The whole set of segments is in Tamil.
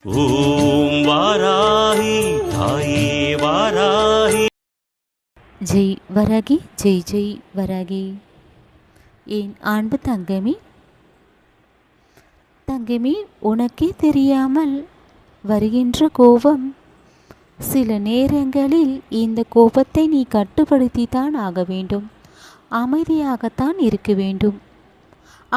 ஓம் வாராகி தாயே வாராகி. ஜெய் வராகி, ஜெய் ஜெய் வராகி. என் அன்பு தங்கமி, உனக்கே தெரியாமல் வருகின்ற கோபம், சில நேரங்களில் இந்த கோபத்தை நீ கட்டுப்படுத்தித்தான் ஆக வேண்டும், அமைதியாகத்தான் இருக்க வேண்டும்.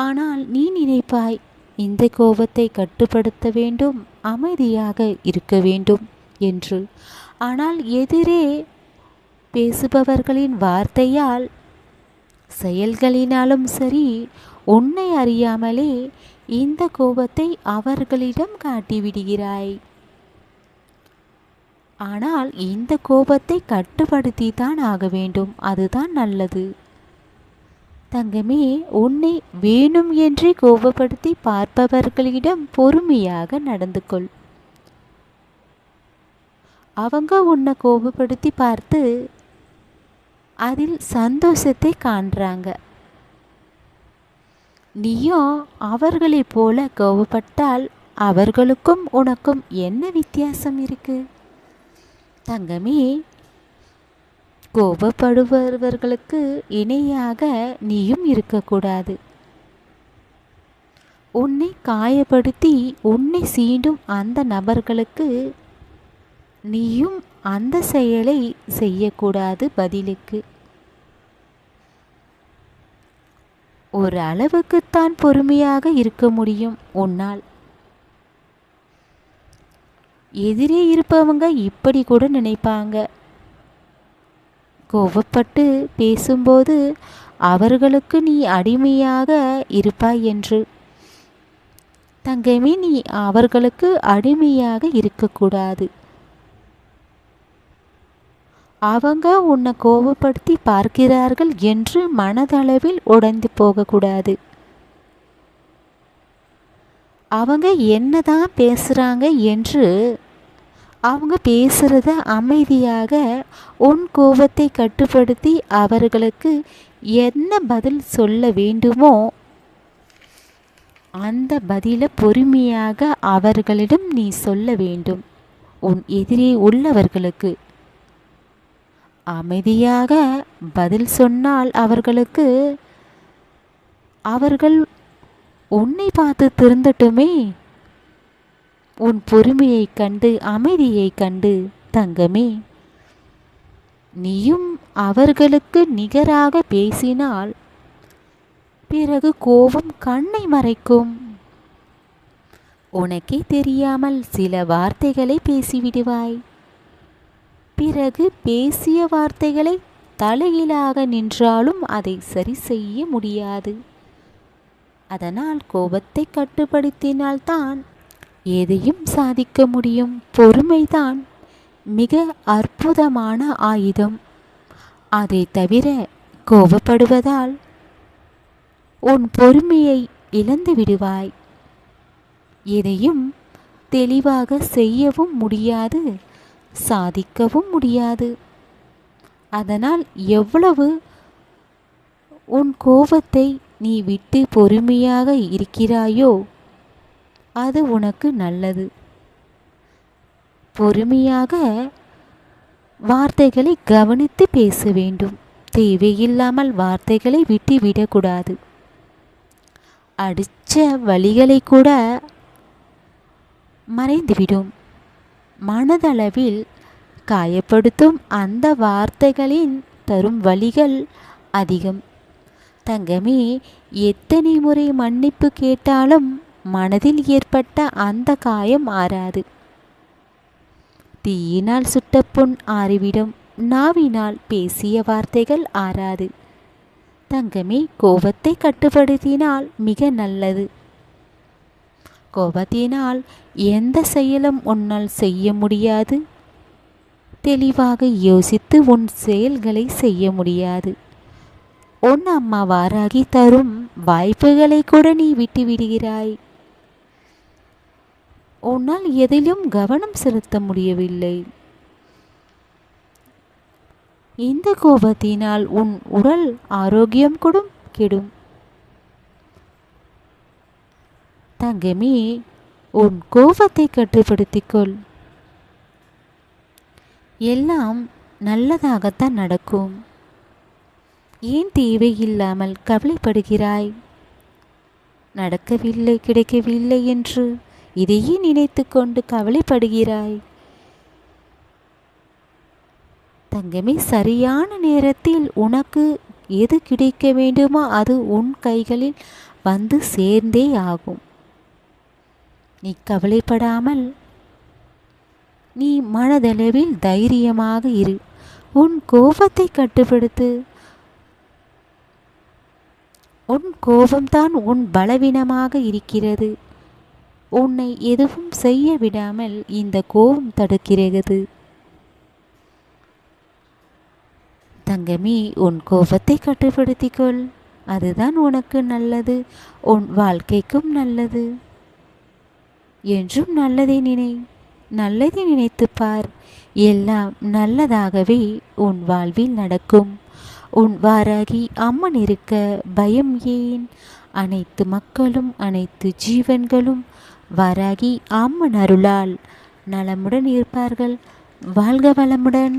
ஆனால் நீ நினைப்பாய் இந்த கோபத்தை கட்டுப்படுத்த வேண்டும், அமைதியாக இருக்க வேண்டும் என்று. ஆனால் எதிரே பேசுபவர்களின் வார்த்தையால், செயல்களினாலும் சரி, உன்னை அறியாமலே இந்த கோபத்தை அவர்களிடம் காட்டிவிடுகிறாய். ஆனால் இந்த கோபத்தை கட்டுப்படுத்தி தான் ஆக வேண்டும், அதுதான் நல்லது. தங்கமே, உன்னை வேணும் என்றே கோபப்படுத்தி பார்ப்பவர்களிடம் பொறுமையாக நடந்து கொள். அவங்க உன்னை கோபப்படுத்தி பார்த்து அதில் சந்தோஷத்தை காண்றாங்க. நீயும் அவர்களைப் போல கோபப்பட்டால் அவர்களுக்கும் உனக்கும் என்ன வித்தியாசம் இருக்கு? தங்கமே, கோபப்படுபவர்களுக்கு இணையாக நீயும் இருக்கக்கூடாது. உன்னை காயப்படுத்தி உன்னை சீண்டும் அந்த நபர்களுக்கு நீயும் அந்த செயலை செய்யக்கூடாது. பதிலுக்கு ஒரு அளவுக்குத்தான் பொறுமையாக இருக்க முடியும் உன்னால். எதிரே இருப்பவங்க இப்படி கூட நினைப்பாங்க, கோபப்பட்டு பேசும்போது அவர்களுக்கு நீ அடிமையாக இருப்பாய் என்று. தங்கமே, நீ அவர்களுக்கு அடிமையாக இருக்கக்கூடாது. அவங்க உன்னை கோபப்படுத்தி பார்க்கிறார்கள் என்று மனதளவில் உடைந்து போகக்கூடாது. அவங்க என்னதான் பேசுகிறாங்க என்று அவங்க பேசுகிறத அமைதியாக உன் கோபத்தை கட்டுப்படுத்தி அவர்களுக்கு என்ன பதில் சொல்ல வேண்டுமோ அந்த பதிலை பொறுமையாக அவர்களிடம் நீ சொல்ல வேண்டும். உன் எதிரே உள்ளவர்களுக்கு அமைதியாக பதில் சொன்னால் அவர்கள் உன்னை பார்த்து திருந்தட்டுமே. உன் பொறுமையை கண்டு, அமைதியை கண்டு தங்கமே, நீயும் அவர்களுக்கு நிகராக பேசினால் பிறகு கோபம் கண்ணை மறைக்கும். உனக்கே தெரியாமல் சில வார்த்தைகளை பேசிவிடுவாய். பிறகு பேசிய வார்த்தைகளை தலைகீழாக நின்றாலும் அதை சரி செய்ய முடியாது. அதனால் கோபத்தை கட்டுப்படுத்தினால்தான் எதையும் சாதிக்க முடியும். பொறுமைதான் மிக அற்புதமான ஆயுதம். அதை தவிர கோபப்படுவதால் உன் பொறுமையை இழந்து விடுவாய். எதையும் தெளிவாக செய்யவும் முடியாது, சாதிக்கவும் முடியாது. அதனால் எவ்வளவு உன் கோபத்தை நீ விட்டு பொறுமையாக இருக்கிறாயோ அது உனக்கு நல்லது. பொறுமையாக வார்த்தைகளை கவனித்து பேச வேண்டும். தேவையில்லாமல் வார்த்தைகளை விட்டு விடக்கூடாது. அடித்த வலிகளை கூட மறைந்துவிடும். மனதளவில் காயப்படுத்தும் அந்த வார்த்தைகளின் தரும் வலிகள் அதிகம். தங்கமே, எத்தனை முறை மன்னிப்பு கேட்டாலும் மனதில் ஏற்பட்ட அந்த காயம் ஆறாது. தீயினால் சுட்ட புண் ஆறிவிடும், நாவினால் பேசிய வார்த்தைகள் ஆறாது. தங்கமே, கோபத்தை கட்டுப்படுத்தினால் மிக நல்லது. கோபத்தினால் எந்த செயலும் உன்னால் செய்ய முடியாது. தெளிவாக யோசித்து உன் செயல்களை செய்ய முடியாது. உன் அம்மா வாராகி தரும் வாய்ப்புகளை கூட நீ விட்டு விடுகிறாய். உன்னால் எதிலும் கவனம் செலுத்த முடியவில்லை. இந்த கோபத்தினால் உன் உடல் ஆரோக்கியம் கூட கெடும். தங்கமே, உன் கோபத்தை கட்டுப்படுத்திக்கொள். எல்லாம் நல்லதாகத்தான் நடக்கும். ஏன் தேவையில்லாமல் கவலைப்படுகிறாய்? நடக்கவில்லை, கிடைக்கவில்லை என்று இதையே நினைத்து கொண்டு கவலைப்படுகிறாய்? தங்கமே, சரியான நேரத்தில் உனக்கு எது கிடைக்க வேண்டுமோ அது உன் கைகளில் வந்து சேர்ந்தே ஆகும். நீ கவலைப்படாமல் நீ மனதளவில் தைரியமாக இரு. உன் கோபத்தை கட்டுப்படுத்து. உன் கோபம்தான் உன் பலவீனமாக இருக்கிறது. உன்னை எதுவும் செய்ய விடாமல் இந்த கோபம் தடுக்கிறது. தங்கமே, உன் கோபத்தை கட்டுப்படுத்திக்கொள். அதுதான் உனக்கு நல்லது, உன் வாழ்க்கைக்கும் நல்லது. என்றும் நல்லதை நினை, நல்லதை நினைத்துப்பார். எல்லாம் நல்லதாகவே உன் வாழ்வில் நடக்கும். உன் வாராகி அம்மன் இருக்க பயம் ஏன்? அனைத்து மக்களும் அனைத்து ஜீவன்களும் வாராகி அம்மன் அருளால் நலமுடன் இருப்பார்கள். வாழ்க வளமுடன்.